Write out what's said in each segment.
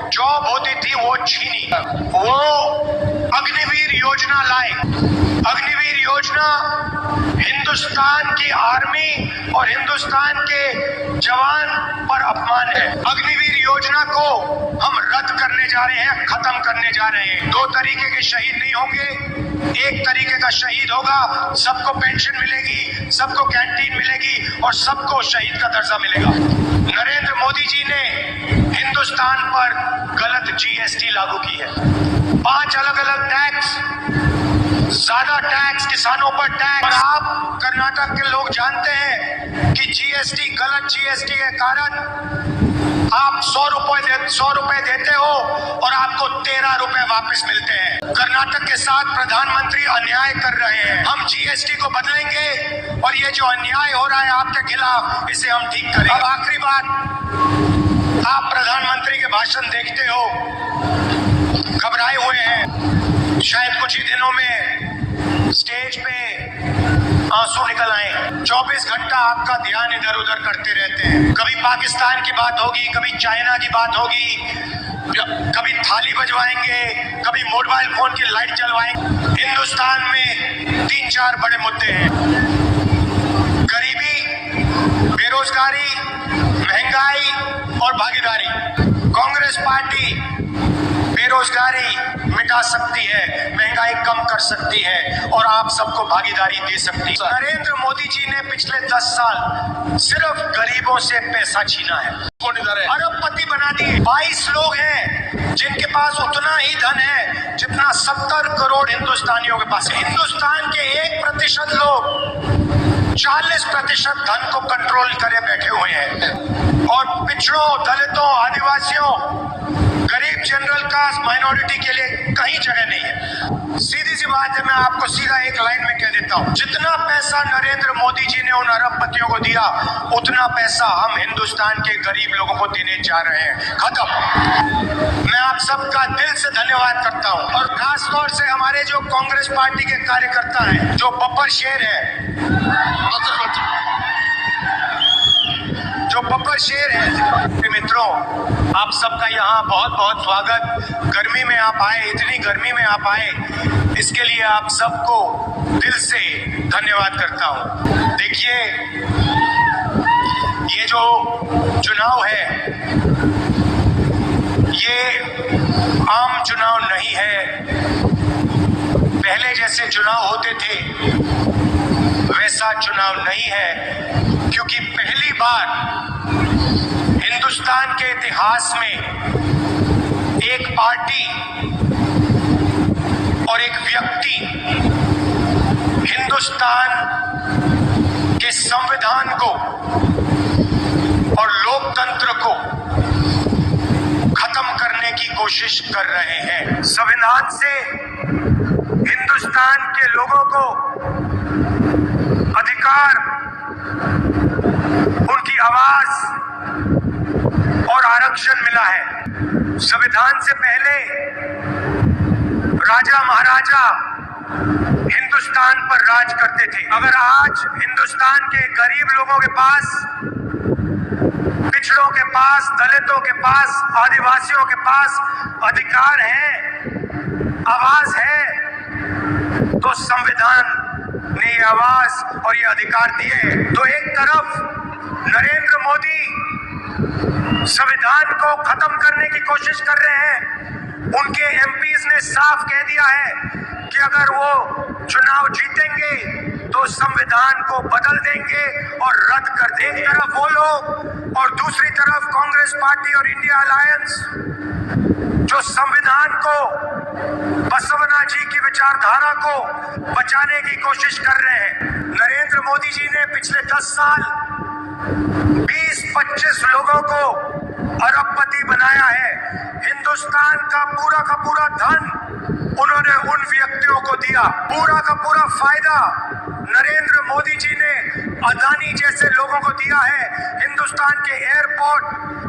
Job होती थी वो छीनी। वो अग्निवीर योजना लाए। अग्निवीर योजना हिंदुस्तान की आर्मी और हिंदुस्तान के जवान पर अपमान है। अग्निवीर योजना को हम रद्द करने जा रहे हैं, खत्म करने जा रहे हैं। दो तरीके के शहीद नहीं होंगे। एक तरीके का शहीद होगा, सबको पेंशन मिलेगी, सबको कैंटीन मिलेगी और सबको शहीद का दर्जा मिलेगा। नरेंद्र मोदी जी ने हिंदुस्तान पर गलत जीएसटी लागू की है। 5 अलग अलग टैक्स, ज्यादा टैक्स, किसानों पर टैक्स। और आप कर्नाटक के लोग जानते हैं कि जीएसटी, गलत जीएसटी के कारण आप 100 रुपए देते हो और आपको 13 रुपए वापस मिलते हैं। कर्नाटक के साथ प्रधानमंत्री अन्याय कर रहे हैं। हम जीएसटी को बदलेंगे और ये जो अन्याय हो रहा है आपके खिलाफ, इसे हम ठीक करेंगे। अब आखिरी बात, आप प्रधानमंत्री के भाषण देखते हो, घबराए हुए हैं। शायद कुछ ही दिनों में स्टेज पे आंसू निकल आए। 24 घंटा आपका ध्यान इधर उधर करते रहते हैं। कभी पाकिस्तान की बात होगी, कभी चाइना की बात होगी, कभी थाली बजवाएंगे, कभी मोबाइल फोन की लाइट जलवाएंगे। हिंदुस्तान में 3-4 बड़े मुद्दे हैं: गरीबी, बेरोजगारी, महंगाई और भागीदारी। कांग्रेस पार्टी बेरोजगारी मिटा सकती है, महंगाई कम कर सकती है और आप सबको भागीदारी दे सकती है। नरेंद्र मोदी जी ने पिछले 10 साल सिर्फ गरीबों से पैसा छीना है, अरबपति बना दिए। 22 लोग हैं जिनके पास उतना ही धन है जितना 70 करोड़ हिंदुस्तानियों के पास है। हिंदुस्तान के 1% लोग 40% धन को कंट्रोल करे बैठे हुए हैं और पिछड़ों, दलितों, आदिवासियों, गरीब, जनरल कास्ट, माइनॉरिटी के लिए कहीं जगह नहीं है। सीधी सी बात है, मैं आपको सीधा एक लाइन में कह देता हूं, जितना पैसा नरेंद्र मोदी जी ने उन अरबपतियों को दिया, उतना पैसा हम हिंदुस्तान के गरीब लोगों को देने जा रहे हैं। खत्म। मैं आप सबका दिल से धन्यवाद करता हूं और खास तौर से हमारे जो कांग्रेस पार्टी के कार्यकर्ता हैं, जो बब्बर शेर है, जो बब्बर शेर है। मित्रों, आप सबका यहाँ बहुत बहुत स्वागत। गर्मी में आप आए, इतनी गर्मी में आप आए, इसके लिए आप सबको दिल से धन्यवाद करता हूँ। देखिए, ये जो चुनाव है, ये आम चुनाव नहीं है। पहले जैसे चुनाव होते थे वैसा चुनाव नहीं है, क्योंकि पहली बार हिंदुस्तान के इतिहास में एक पार्टी और एक व्यक्ति हिंदुस्तान के संविधान को और लोकतंत्र को खत्म करने की कोशिश कर रहे हैं। संविधान से हिंदुस्तान के लोगों को अधिकार, उनकी आवाज और आरक्षण मिला है। संविधान से पहले राजा महाराजा हिंदुस्तान पर राज करते थे। अगर आज हिंदुस्तान के गरीब लोगों के पास, पिछड़ों के पास, दलितों के पास, आदिवासियों के पास अधिकार है, आवाज है, तो संविधान ने ये आवाज और ये अधिकार दिए। तो एक तरफ नरेंद्र मोदी संविधान को खत्म करने की कोशिश कर रहे हैं। उनके एमपीज ने साफ कह दिया है कि अगर वो चुनाव जीतेंगे तो संविधान को बदल देंगे और रद्द कर देंगे। एक तरफ वो लोग और दूसरी तरफ कांग्रेस पार्टी और इंडिया अलायंस, जो संविधान को, बसवना जी की विचारधारा को बचाने की कोशिश कर रहे हैं। नरेंद्र मोदी जी ने पिछले 10 साल 20-25 लोगों को अरबपति बनाया है। हिंदुस्तान का पूरा धन उन्होंने उन व्यक्तियों को दिया। पूरा का पूरा फायदा नरेंद्र मोदी जी ने अदानी जैसे लोगों को दिया है। हिंदुस्तान के एयरपोर्ट,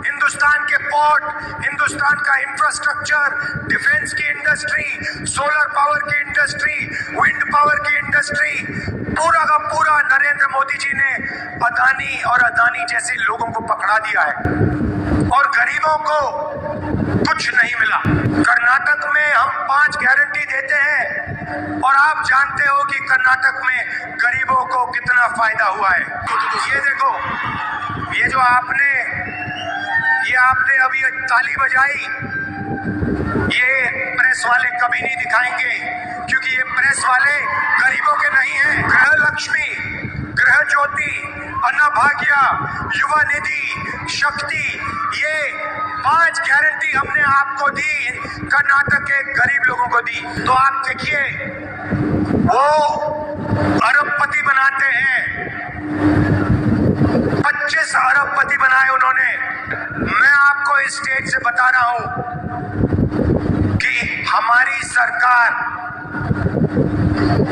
हिंदुस्तान के पोर्ट, हिंदुस्तान का इंफ्रास्ट्रक्चर, डिफेंस की इंडस्ट्री, सोलर पावर की इंडस्ट्री, विंड पावर की इंडस्ट्री, पूरा का पूरा नरेंद्र मोदी जी ने अदानी और अदानी जैसे लोगों को पकड़ा दिया है और गरीबों को कुछ नहीं मिला। कर्नाटक में हम 5 गारंटी देते हैं और आप जानते हो कि कर्नाटक में गरीबों को कितना फायदा हुआ है। ये देखो, ये जो आपने अभी ताली बजाई, ये प्रेस वाले कभी नहीं दिखाएंगे क्योंकि ये प्रेस वाले गरीबों के नहीं हैं। गृह लक्ष्मी, गृह ज्योति, अन्नभाग्य, युवा निधि, शक्ति, ये 5 गारंटी हमने आपको दी, कर्नाटक के गरीब लोगों को दी। तो आप देखिए, वो अरबपति बनाते हैं, 25 अरबपति बनाए उन्होंने। मैं आपको इस स्टेज से बता रहा हूं कि हमारी सरकार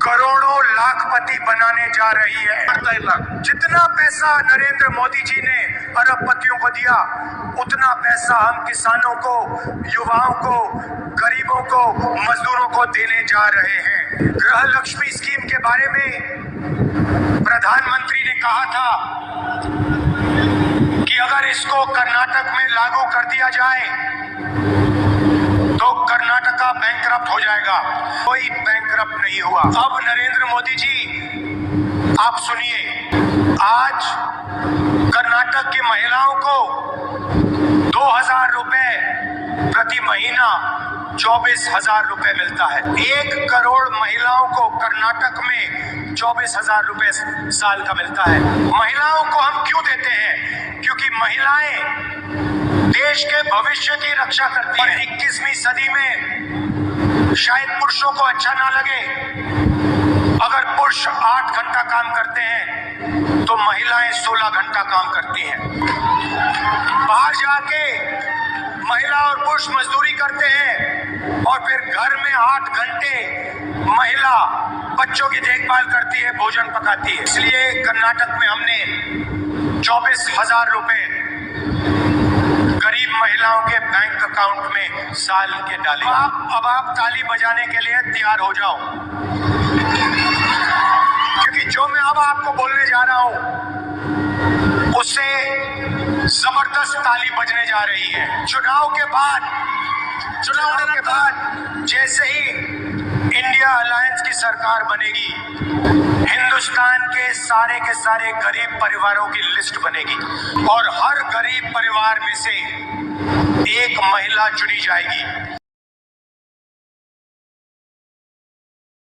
करोड़ों लाखपति बनाने जा रही है। जितना पैसा नरेंद्र मोदी जी ने अरबपतियों को दिया, उतना पैसा हम किसानों को, युवाओं को, गरीबों को, मजदूरों को देने जा रहे हैं। गृह लक्ष्मी स्कीम के बारे में प्रधानमंत्री ने कहा था कि अगर इसको कर्नाटक में लागू कर दिया जाए तो कर्नाटका बैंकरप्ट हो जाएगा। कोई बैंकरप्ट नहीं हुआ। अब नरेंद्र मोदी जी, आप सुनिए, आज कर्नाटक की महिलाओं को 2000 रुपए प्रति महीना 24,000 रुपए मिलता है। 1 करोड़ महिलाओं को कर्नाटक में 24,000 रुपए साल का मिलता है। महिलाओं को हम क्यों देते हैं? क्योंकि महिलाएं देश के भविष्य की रक्षा करती हैं। 21वीं सदी में शायद पुरुषों को अच्छा ना लगे, अगर पुरुष 8 घंटा काम करते हैं तो महिलाएं 16 घंटा काम करती हैं। बाहर जाके महिला और पुरुष मजदूरी करते हैं और फिर घर में 8 घंटे महिला बच्चों की देखभाल करती है, भोजन पकाती है। इसलिए कर्नाटक में हमने 24,000 रुपए गरीब महिलाओं के बैंक अकाउंट में साल के डाले। अब आप ताली बजाने के लिए तैयार हो जाओ, क्योंकि जो मैं अब आपको बोलने जा रहा हूं उससे जबरदस्त ताली बजने जा रही है। चुनाव के बाद जैसे ही इंडिया अलायंस की सरकार बनेगी, हिंदुस्तान के सारे गरीब परिवारों की लिस्ट बनेगी और हर गरीब परिवार में से एक महिला चुनी जाएगी।